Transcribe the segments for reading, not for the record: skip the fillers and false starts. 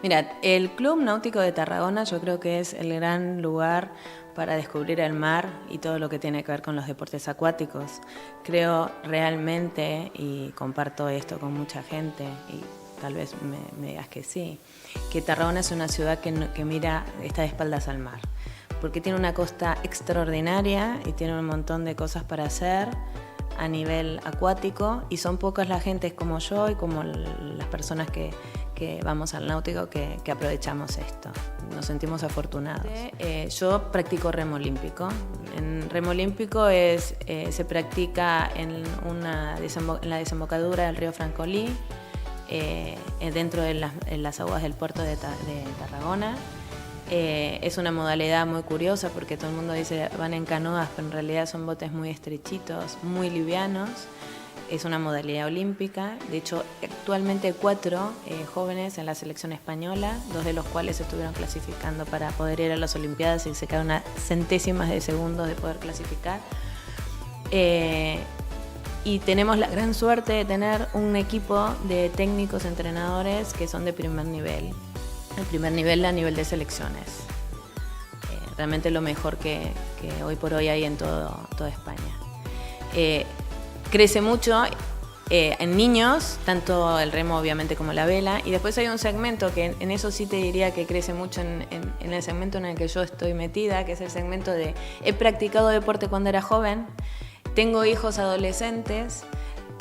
Mira, el Club Náutico de Tarragona yo creo que es el gran lugar para descubrir el mar y todo lo que tiene que ver con los deportes acuáticos. Creo realmente, y comparto esto con mucha gente, y tal vez me digas que sí, que Tarragona es una ciudad que mira, está de espaldas al mar, porque tiene una costa extraordinaria y tiene un montón de cosas para hacer a nivel acuático, y son pocas las gentes como yo y como las personas que vamos al náutico que aprovechamos esto. Nos sentimos afortunados. Yo practico remo olímpico. En remo olímpico se practica en la desembocadura del río Francolí, dentro de las aguas del puerto de Tarragona. Es una modalidad muy curiosa porque todo el mundo dice van en canoas, pero en realidad son botes muy estrechitos, muy livianos. Es una modalidad olímpica. De hecho, actualmente hay 4 jóvenes en la selección española, 2 de los cuales estuvieron clasificando para poder ir a las Olimpiadas y se quedaron a centésimas de segundos de poder clasificar. Y tenemos la gran suerte de tener un equipo de técnicos entrenadores que son de primer nivel. El primer nivel a nivel de selecciones. Realmente lo mejor que hoy por hoy hay en toda España. Crece mucho en niños, tanto el remo obviamente como la vela, y después hay un segmento que en eso sí te diría que crece mucho en el segmento en el que yo estoy metida, que es el segmento de he practicado deporte cuando era joven, tengo hijos adolescentes,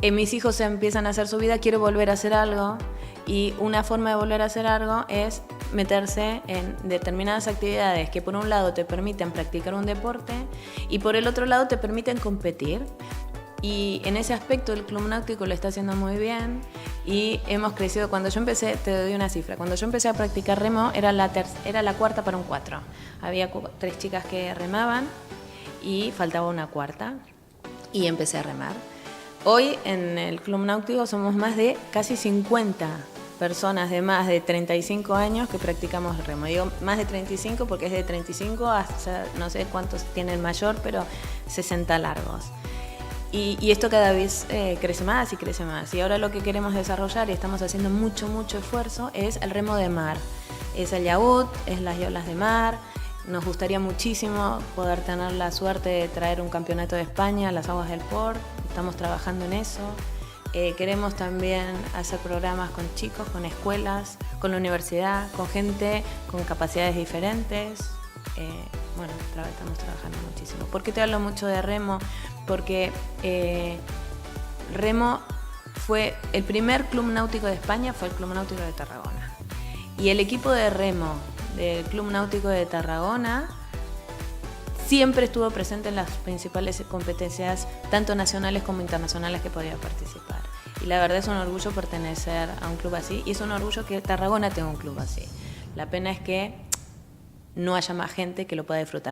mis hijos empiezan a hacer su vida, quiero volver a hacer algo, y una forma de volver a hacer algo es meterse en determinadas actividades que por un lado te permiten practicar un deporte y por el otro lado te permiten competir. Y en ese aspecto el Club Náutico lo está haciendo muy bien y hemos crecido. Cuando yo empecé, te doy una cifra, cuando yo empecé a practicar remo era la cuarta para un 4. Había 3 chicas que remaban y faltaba una cuarta y empecé a remar. Hoy en el Club Náutico somos más de casi 50 personas de más de 35 años que practicamos el remo. Digo más de 35 porque es de 35 hasta no sé cuántos tienen mayor, pero 60 largos. Y esto cada vez crece más y crece más. Y ahora lo que queremos desarrollar, y estamos haciendo mucho esfuerzo, es el remo de mar. Es el yaut, es las yolas de mar. Nos gustaría muchísimo poder tener la suerte de traer un campeonato de España a las aguas del Port. Estamos trabajando en eso. Queremos también hacer programas con chicos, con escuelas, con la universidad, con gente con capacidades diferentes. Bueno, estamos trabajando muchísimo. ¿Por qué te hablo mucho de remo? Porque remo fue el primer club náutico de España, fue el Club Náutico de Tarragona. Y el equipo de remo del Club Náutico de Tarragona siempre estuvo presente en las principales competencias, tanto nacionales como internacionales, que podía participar. Y la verdad es un orgullo pertenecer a un club así, y es un orgullo que Tarragona tenga un club así. La pena es que no haya más gente que lo pueda disfrutar.